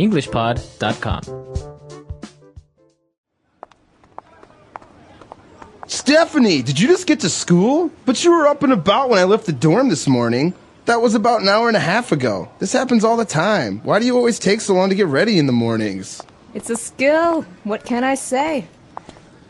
EnglishPod.com. Stephanie, did you just get to school? But you were up and about when I left the dorm this morning. That was about an hour and a half ago. This happens all the time. Why do you always take so long to get ready in the mornings? It's a skill. What can I say?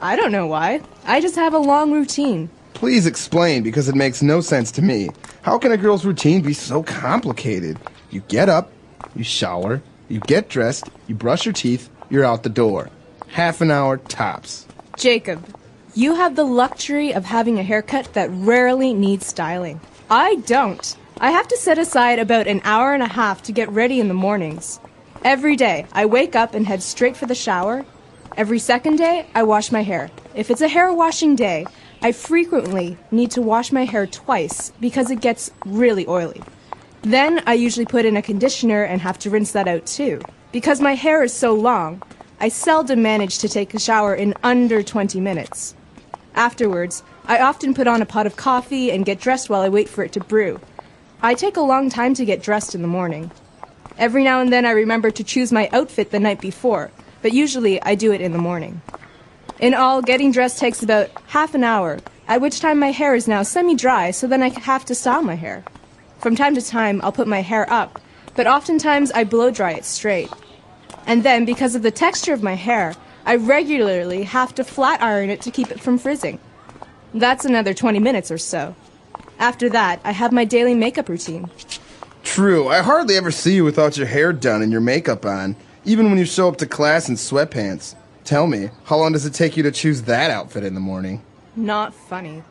I don't know why. I just have a long routine. Please explain, because it makes no sense to me. How can a girl's routine be so complicated? You get up, you shower, you get dressed, you brush your teeth, you're out the door. Half an hour tops. Jacob, you have the luxury of having a haircut that rarely needs styling. I don't. I have to set aside about an hour and a half to get ready in the mornings. Every day, I wake up and head straight for the shower. Every second day, I wash my hair. If it's a hair washing day, I frequently need to wash my hair twice because it gets really oily. Then I usually put in a conditioner and have to rinse that out too. Because my hair is so long, I seldom manage to take a shower in under 20 minutes. Afterwards, I often put on a pot of coffee and get dressed while I wait for it to brew. I take a long time to get dressed in the morning. Every now and then I remember to choose my outfit the night before, but usually I do it in the morning. In all, getting dressed takes about half an hour, at which time my hair is now semi-dry, so then I have to style my hair. From time to time, I'll put my hair up, but oftentimes I blow-dry it straight. And then, because of the texture of my hair, I regularly have to flat iron it to keep it from frizzing. That's another 20 minutes or so. After that, I have my daily makeup routine. True, I hardly ever see you without your hair done and your makeup on, even when you show up to class in sweatpants. Tell me, how long does it take you to choose that outfit in the morning? Not funny.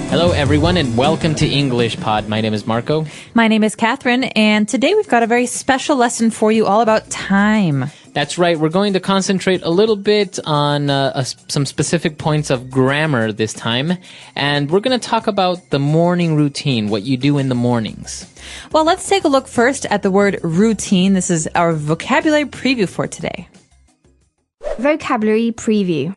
Hello, everyone, and welcome to English Pod. My name is Marco. My name is Catherine, and today we've got a very special lesson for you all about time. That's right. We're going to concentrate a little bit on some specific points of grammar this time, and we're going to talk about the morning routine, what you do in the mornings. Well, let's take a look first at the word routine. This is our vocabulary preview for today. Vocabulary preview.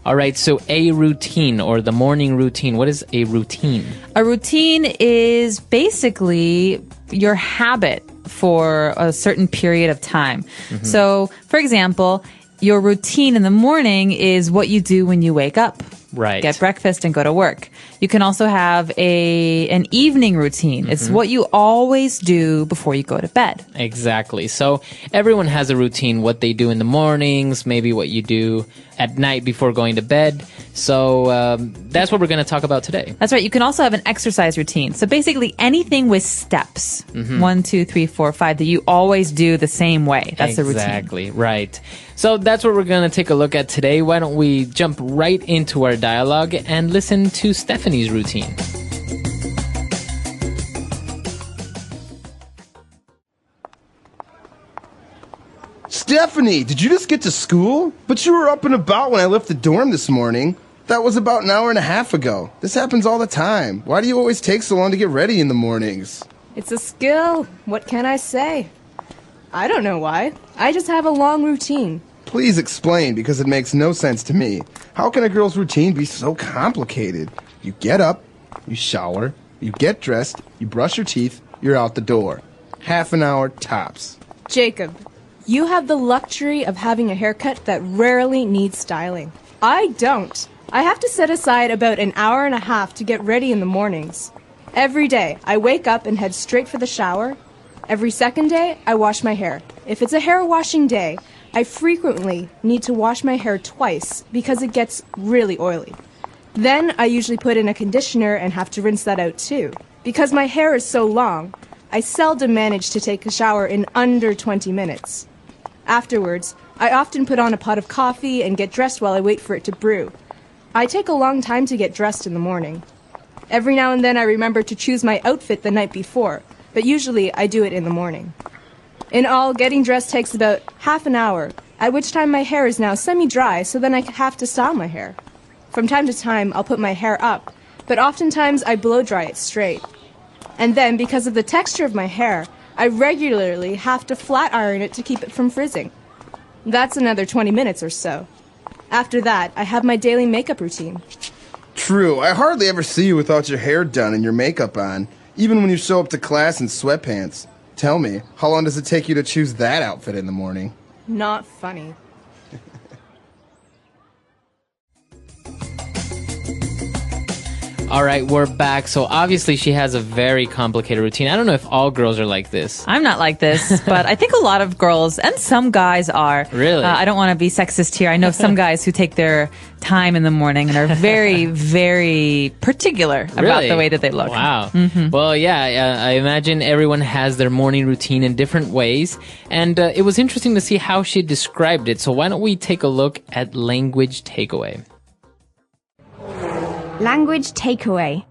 All right, so a routine or the morning routine. What is a routine? A routine is basically your habit for a certain period of time. Mm-hmm. So, for example, your routine in the morning is what you do when you wake up. Right. Get breakfast and go to work. You can also have an evening routine. Mm-hmm. It's what you always do before you go to bed. Exactly. So everyone has a routine, what they do in the mornings, maybe what you do at night before going to bed. So that's what we're going to talk about today. That's right. You can also have an exercise routine. So basically anything with steps, 1, 2, 3, 4, 5, that you always do the same way. That's the routine. Exactly. Right. So that's what we're going to take a look at today. Why don't we jump right into our dialogue and listen to Stephanie's routine. Stephanie, did you just get to school? But you were up and about when I left the dorm this morning. That was about an hour and a half ago. This happens all the time. Why do you always take so long to get ready in the mornings? It's a skill. What can I say? I don't know why. I just have a long routine. Please explain, because it makes no sense to me. How can a girl's routine be so complicated? You get up, you shower, you get dressed, you brush your teeth, you're out the door. Half an hour tops. Jacob, you have the luxury of having a haircut that rarely needs styling. I don't. I have to set aside about an hour and a half to get ready in the mornings. Every day, I wake up and head straight for the shower. Every second day, I wash my hair. If it's a hair washing day, I frequently need to wash my hair twice because it gets really oily. Then I usually put in a conditioner and have to rinse that out too. Because my hair is so long, I seldom manage to take a shower in under 20 minutes. Afterwards, I often put on a pot of coffee and get dressed while I wait for it to brew. I take a long time to get dressed in the morning. Every now and then I remember to choose my outfit the night before, but usually I do it in the morning. In all, getting dressed takes about half an hour, at which time my hair is now semi-dry, so then I have to style my hair. From time to time, I'll put my hair up, but oftentimes I blow-dry it straight. And then, because of the texture of my hair, I regularly have to flat iron it to keep it from frizzing. That's another 20 minutes or so. After that, I have my daily makeup routine. True, I hardly ever see you without your hair done and your makeup on, even when you show up to class in sweatpants. Tell me, how long does it take you to choose that outfit in the morning? Not funny. All right, we're back. So obviously she has a very complicated routine. I don't know if all girls are like this. I'm not like this, but I think a lot of girls and some guys are. Really? I don't want to be sexist here. I know some guys who take their time in the morning and are very, very particular about Really? the way that they look. Wow. Well, yeah, I imagine everyone has their morning routine in different ways. And it was interesting to see how she described it. So why don't we take a look at language takeaway? Language takeaway.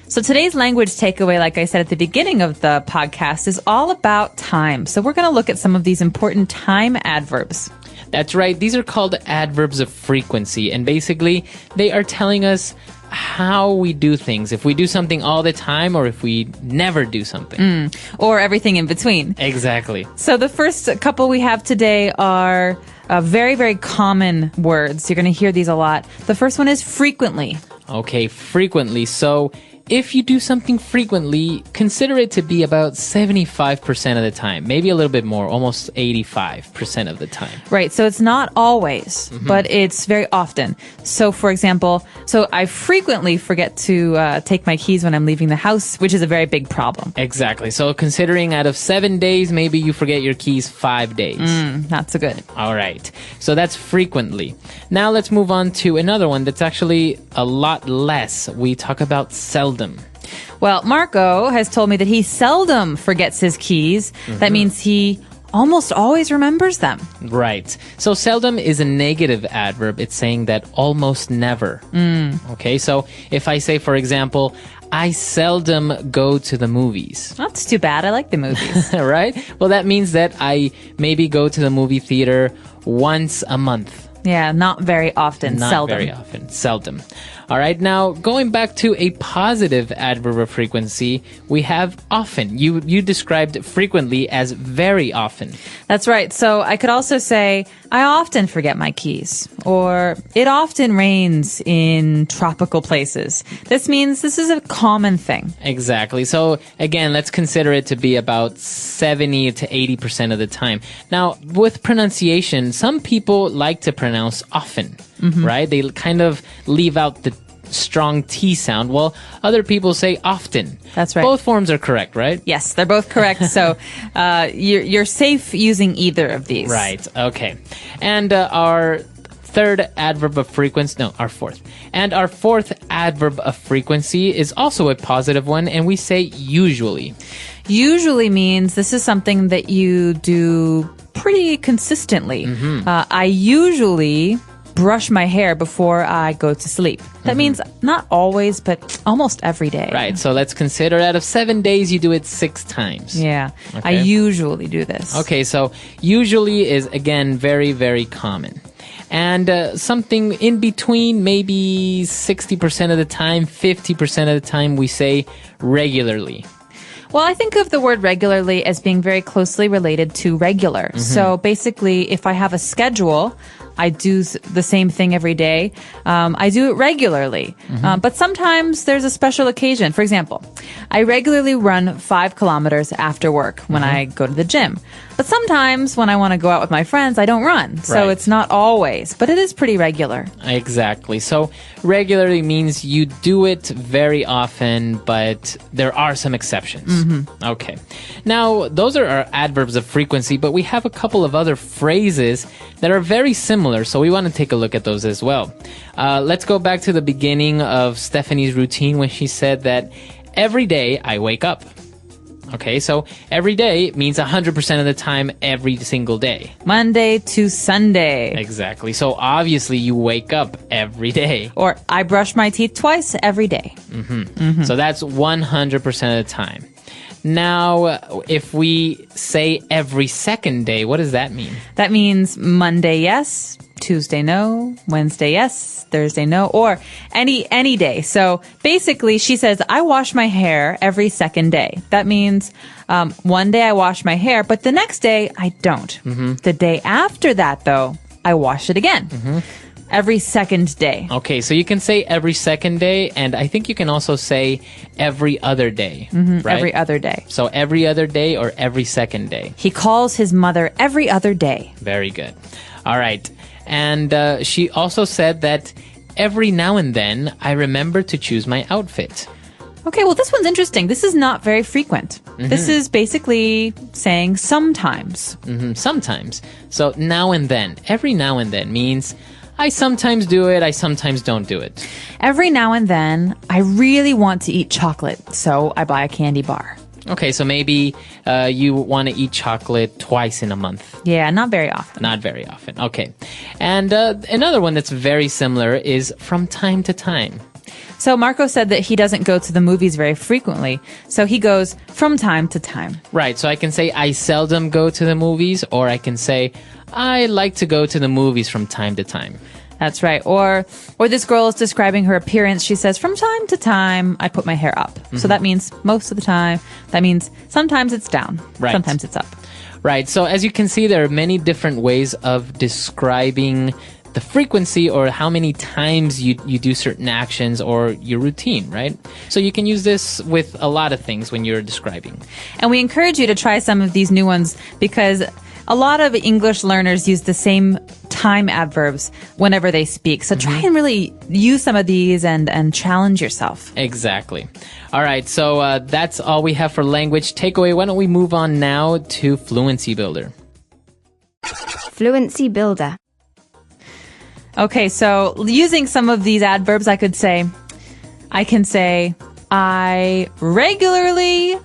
So today's language takeaway, like I said at the beginning of the podcast, is all about time. So we're going to look at some of these important time adverbs. That's right. These are called adverbs of frequency. And basically, they are telling us how we do things. If we do something all the time or if we never do something. Or everything in between. Exactly. So the first couple we have today are very, very common words. You're going to hear these a lot. The first one is frequently. Okay, frequently. So if you do something frequently, consider it to be about 75% of the time. Maybe a little bit more, almost 85% of the time. Right. So it's not always, but it's very often. So for example, I frequently forget to take my keys when I'm leaving the house, which is a very big problem. Exactly. So considering out of 7 days, maybe you forget your keys 5 days. Not so good. All right. So that's frequently. Now let's move on to another one that's actually a lot less. We talk about seldom. Well, Marco has told me that he seldom forgets his keys. That means he almost always remembers them. Right. So seldom is a negative adverb. It's saying that almost never. Okay. So if I say, for example, I seldom go to the movies. That's too bad. I like the movies. Right? Well, that means that I maybe go to the movie theater once a month. Yeah, not very often. Not seldom. very often. Seldom. All right. Now, going back to a positive adverb of frequency, we have often. You described frequently as very often. That's right. So I could also say, I often forget my keys, or it often rains in tropical places. This means this is a common thing. Exactly. So again, let's consider it to be about 70 to 80% of the time. Now, with pronunciation, some people like to pronounce often, right? They kind of leave out the strong T sound. Well, other people say often. That's right. Both forms are correct, right? Yes, they're both correct. So you're safe using either of these. Right. Okay. And our third adverb of frequency, no, our fourth. And our fourth adverb of frequency is also a positive one, and we say usually. Usually means this is something that you do pretty consistently. I usually brush my hair before I go to sleep. That means not always, but almost every day. Right. So let's consider out of 7 days, you do it 6 times. Yeah. Okay. I usually do this. Okay. So usually is, again, very, very common. And something in between, maybe 60% of the time, 50% of the time, we say regularly. Well, I think of the word regularly as being very closely related to regular. So basically, if I have a schedule, I do the same thing every day. I do it regularly. But sometimes there's a special occasion. For example, I regularly run 5 kilometers after work when I go to the gym. But sometimes when I want to go out with my friends, I don't run. So Right. it's not always, but it is pretty regular. Exactly. So regularly means you do it very often, but there are some exceptions. Okay. Now, those are our adverbs of frequency, but we have a couple of other phrases that are very similar, so we want to take a look at those as well. Let's go back to the beginning of Stephanie's routine when she said that every day I wake up. Okay, so every day means 100% of the time, every single day. Monday to Sunday. Exactly. So obviously you wake up every day. Or I brush my teeth twice every day. So that's 100% of the time. Now, if we say every second day, what does that mean? That means Monday, yes. Tuesday, no. Wednesday, yes. Thursday, no. Or any day. So basically, she says, I wash my hair every second day. That means one day I wash my hair, but the next day I don't. The day after that, though, I wash it again. Every second day. Okay, so you can say every second day, and I think you can also say every other day, right? Every other day. So every other day or every second day. He calls his mother every other day. Very good. All right. And she also said that every now and then I remember to choose my outfit. Okay, well, this one's interesting. This is not very frequent. This is basically saying sometimes. Sometimes. So now and then. Every now and then means I sometimes do it, I sometimes don't do it. Every now and then, I really want to eat chocolate, so I buy a candy bar. Okay, so maybe you want to eat chocolate twice in a month. Yeah, not very often. Not very often. Okay. And another one that's very similar is from time to time. So Marco said that he doesn't go to the movies very frequently, so he goes from time to time. Right, so I can say I seldom go to the movies, or I can say I like to go to the movies from time to time. That's right. Or this girl is describing her appearance. She says, from time to time, I put my hair up. So that means most of the time. That means sometimes it's down. Right. Sometimes it's up. Right, so as you can see, there are many different ways of describing the frequency or how many times you do certain actions or your routine, right? So you can use this with a lot of things when you're describing. And we encourage you to try some of these new ones because a lot of English learners use the same time adverbs whenever they speak. So try and really use some of these and challenge yourself. Exactly. All right, so that's all we have for language takeaway. Why don't we move on now to Fluency Builder? Fluency Builder. Okay, so using some of these adverbs, I can say, I regularly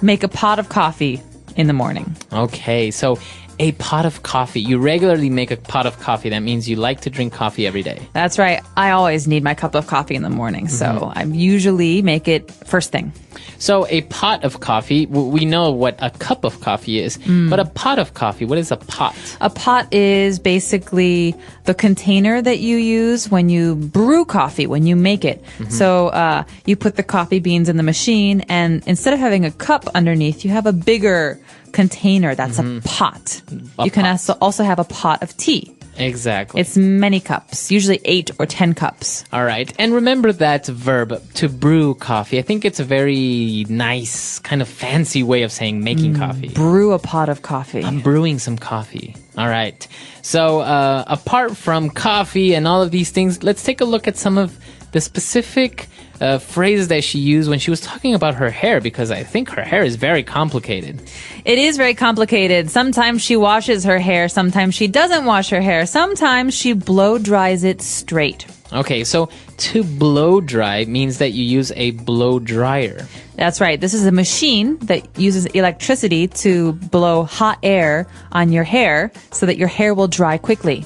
make a pot of coffee in the morning. Okay, so a pot of coffee. You regularly make a pot of coffee. That means you like to drink coffee every day. That's right. I always need my cup of coffee in the morning, so I usually make it first thing. So a pot of coffee, we know what a cup of coffee is, but a pot of coffee, what is a pot? A pot is basically the container that you use when you brew coffee, when you make it. So you put the coffee beans in the machine, and instead of having a cup underneath, you have a bigger container. That's a pot. You can also have a pot of tea. Exactly. It's many cups, usually 8 or 10 cups. All right. And remember that verb, to brew coffee. I think it's a very nice, kind of fancy way of saying making coffee. Brew a pot of coffee. I'm brewing some coffee. All right. So apart from coffee and all of these things, let's take a look at some of the specific phrases that she used when she was talking about her hair, because I think her hair is very complicated. It is very complicated. Sometimes she washes her hair. Sometimes she doesn't wash her hair. Sometimes she blow dries it straight. Okay, so to blow dry means that you use a blow dryer. That's right. This is a machine that uses electricity to blow hot air on your hair so that your hair will dry quickly.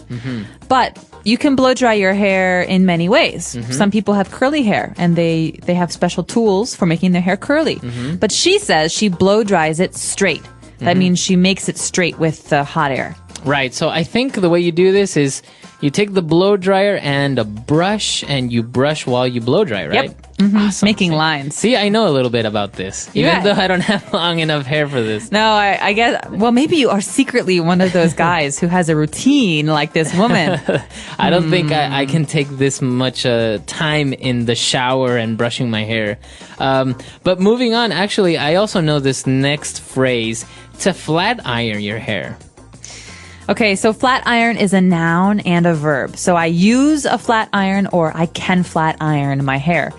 But you can blow dry your hair in many ways. Some people have curly hair and they have special tools for making their hair curly. But she says she blow dries it straight. That means she makes it straight with the hot air. Right, so I think the way you do this is you take the blow dryer and a brush and you brush while you blow dry, right? Yep. Awesome. Making lines. See, I know a little bit about this, even though I don't have long enough hair for this. No, I guess, well, maybe you are secretly one of those guys who has a routine like this woman. I don't think I can take this much time in the shower and brushing my hair. But moving on, actually, I also know this next phrase, to flat iron your hair. Okay, so flat iron is a noun and a verb. So I use a flat iron or I can flat iron my hair.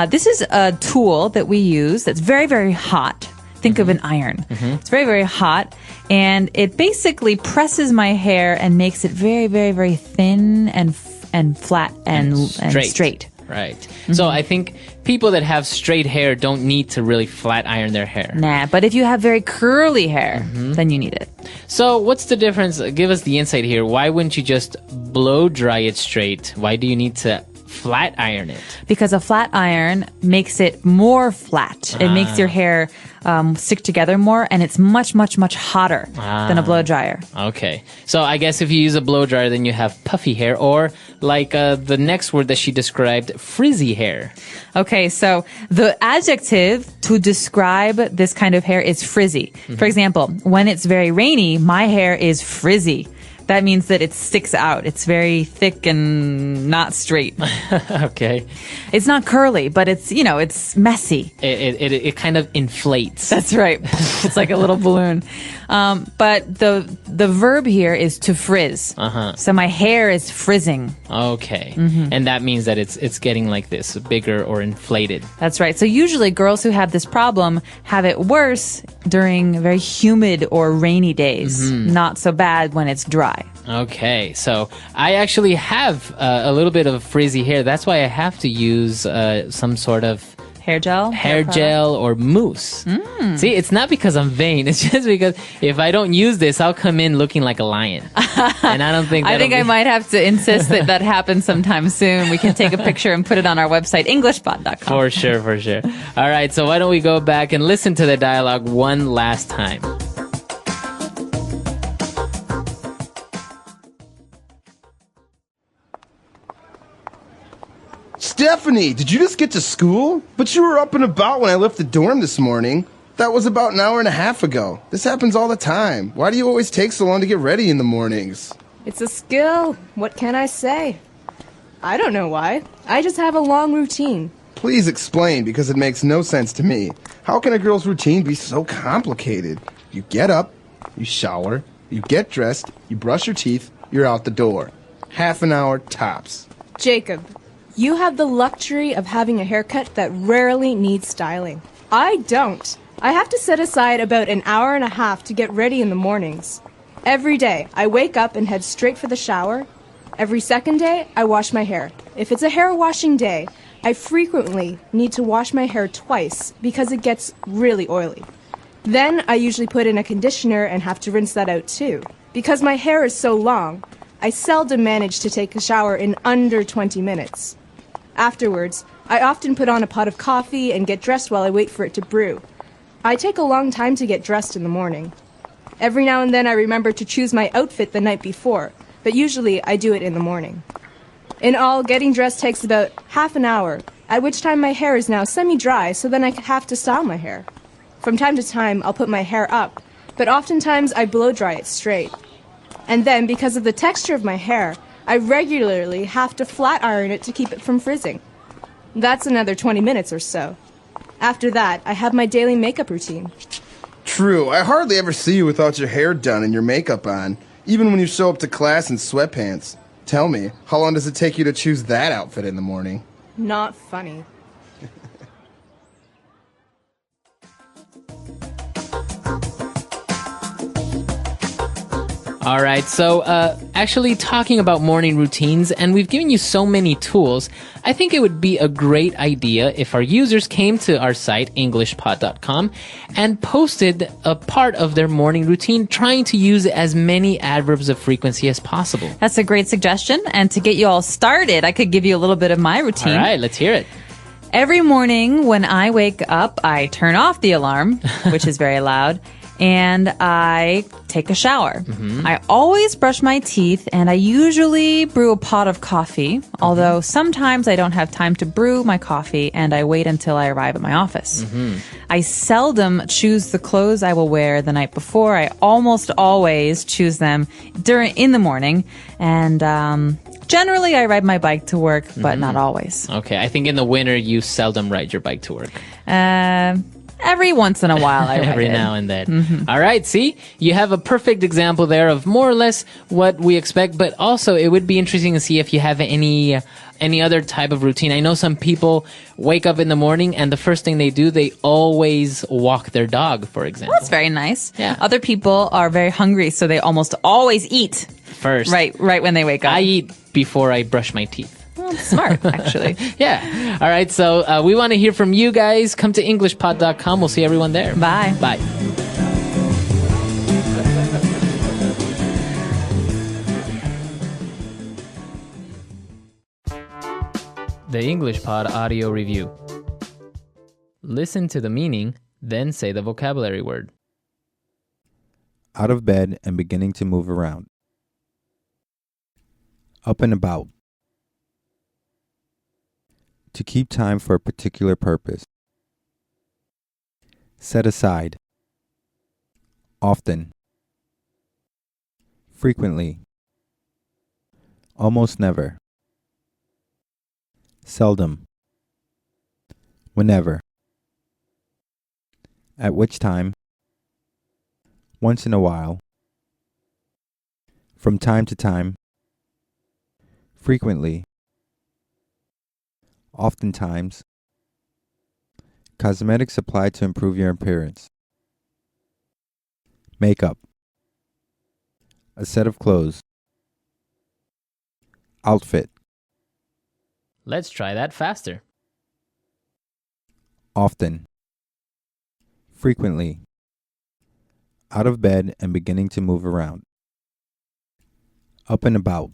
This is a tool that we use that's very, very hot. Think of an iron. It's very, very hot. And it basically presses my hair and makes it very, very, very thin and flat and straight. Right. So I think people that have straight hair don't need to really flat iron their hair. Nah, but if you have very curly hair, then you need it. So what's the difference? Give us the insight here. Why wouldn't you just blow dry it straight? Why do you need to flat iron it? Because a flat iron makes it more flat. It makes your hair stick together more, and it's much, much, much hotter than a blow dryer. Okay. So I guess if you use a blow dryer, then you have puffy hair, or like the next word that she described, frizzy hair. Okay, so the adjective to describe this kind of hair is frizzy. For example, when it's very rainy, my hair is frizzy. That means that it sticks out. It's very thick and not straight. Okay. It's not curly, but it's messy. It kind of inflates. That's right. It's like a little balloon. But the verb here is to frizz. So my hair is frizzing. Okay. And that means that it's getting like this, bigger or inflated. That's right. So usually girls who have this problem have it worse during very humid or rainy days. Not so bad when it's dry. Okay, so I actually have a little bit of frizzy hair. That's why I have to use some sort of hair gel or mousse. See, it's not because I'm vain. It's just because if I don't use this, I'll come in looking like a lion. And I don't think I might have to insist that happens sometime soon. We can take a picture and put it on our website, englishpod.com. For sure. All right, so why don't we go back and listen to the dialogue one last time. Stephanie, did you just get to school? But you were up and about when I left the dorm this morning. That was about an hour and a half ago. This happens all the time. Why do you always take so long to get ready in the mornings? It's a skill. What can I say? I don't know why. I just have a long routine. Please explain, because it makes no sense to me. How can a girl's routine be so complicated? You get up, you shower, you get dressed, you brush your teeth, you're out the door. Half an hour tops. Jacob, you have the luxury of having a haircut that rarely needs styling. I don't. I have to set aside about an hour and a half to get ready in the mornings. Every day, I wake up and head straight for the shower. Every second day, I wash my hair. If it's a hair washing day, I frequently need to wash my hair twice because it gets really oily. Then I usually put in a conditioner and have to rinse that out too. Because my hair is so long, I seldom manage to take a shower in under 20 minutes. Afterwards, I often put on a pot of coffee and get dressed while I wait for it to brew. I take a long time to get dressed in the morning. Every now and then I remember to choose my outfit the night before, but usually I do it in the morning. In all, getting dressed takes about half an hour, at which time my hair is now semi-dry, so then I have to style my hair. From time to time, I'll put my hair up, but oftentimes I blow dry it straight. And then, because of the texture of my hair, I regularly have to flat iron it to keep it from frizzing. That's another 20 minutes or so. After that, I have my daily makeup routine. True, I hardly ever see you without your hair done and your makeup on, even when you show up to class in sweatpants. Tell me, how long does it take you to choose that outfit in the morning? Not funny. All right, so actually talking about morning routines, and we've given you so many tools, I think it would be a great idea if our users came to our site, englishpod.com, and posted a part of their morning routine, trying to use as many adverbs of frequency as possible. That's a great suggestion. And to get you all started, I could give you a little bit of my routine. All right, let's hear it. Every morning when I wake up, I turn off the alarm, which is very loud, and I take a shower. I always brush my teeth, and I usually brew a pot of coffee, although sometimes I don't have time to brew my coffee, and I wait until I arrive at my office. I seldom choose the clothes I will wear the night before. I almost always choose them in the morning, and generally I ride my bike to work, but not always. Okay, I think in the winter you seldom ride your bike to work. Every once in a while I ride Every it. now and then. All right, see? You have a perfect example there of more or less what we expect, but also it would be interesting to see if you have any other type of routine. I know some people wake up in the morning and the first thing they do, they always walk their dog, for example. That's very nice. Yeah. Other people are very hungry, so they almost always eat First. right when they wake up. I eat before I brush my teeth. Well, smart, actually. Yeah. All right, so we want to hear from you guys. Come to englishpod.com. We'll see everyone there. Bye. Bye. The English Pod Audio Review. Listen to the meaning, then say the vocabulary word. Out of bed and beginning to move around. Up and about. To keep time for a particular purpose. Set aside. Often. Frequently. almost never, seldom, whenever, at which time, once in a while, from time to time, frequently, oftentimes, cosmetics applied to improve your appearance, makeup, a set of clothes, outfit, Let's try that faster. often, frequently, out of bed and beginning to move around, up and about,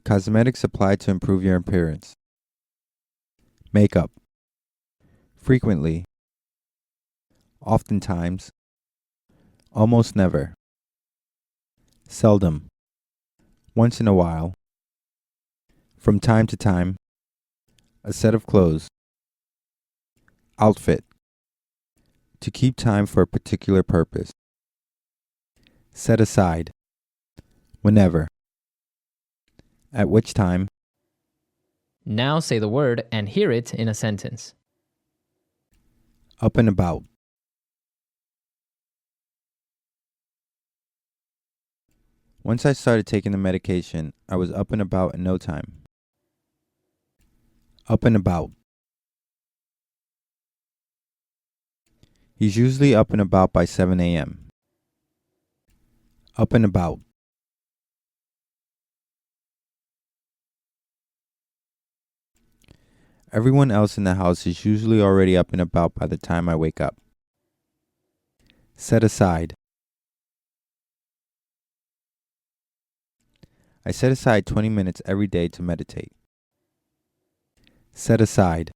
cosmetics applied to improve your appearance, makeup, frequently, oftentimes, almost never, seldom, once in a while, from time to time, a set of clothes, outfit, to keep time for a particular purpose, set aside, whenever, at which time, Now say the word and hear it in a sentence. up and about. Once I started taking the medication, I was up and about in no time. Up and about. He's usually up and about by 7 a.m. Up and about. Everyone else in the house is usually already up and about by the time I wake up. Set aside. I set aside 20 minutes every day to meditate. Set aside.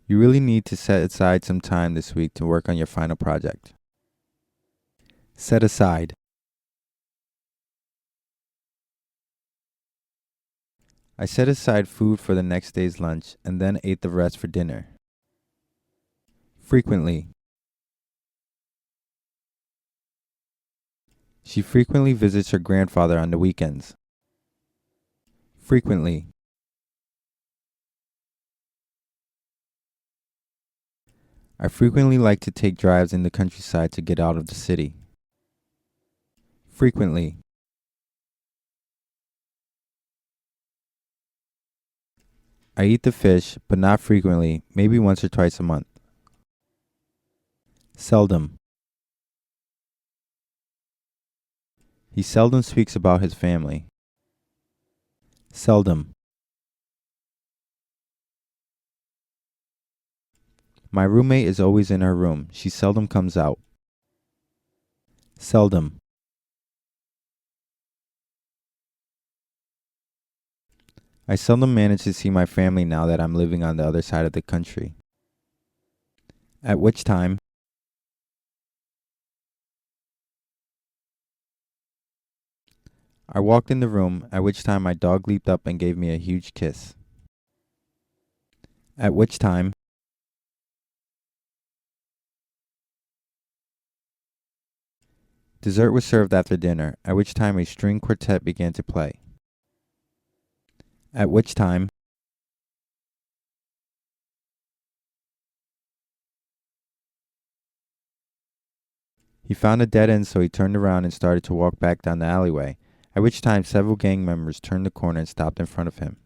You really need to set aside some time this week to work on your final project. Set aside. I set aside food for the next day's lunch and then ate the rest for dinner. Frequently. She frequently visits her grandfather on the weekends. Frequently. I frequently like to take drives in the countryside to get out of the city. Frequently. I eat the fish, but not frequently, maybe once or twice a month. Seldom. He seldom speaks about his family. Seldom. My roommate is always in her room. She seldom comes out. Seldom. I seldom manage to see my family now that I'm living on the other side of the country. At which time, I walked in the room, at which time my dog leaped up and gave me a huge kiss. At which time, dessert was served after dinner, at which time a string quartet began to play. At which time, he found a dead end, so he turned around and started to walk back down the alleyway, at which time several gang members turned the corner and stopped in front of him.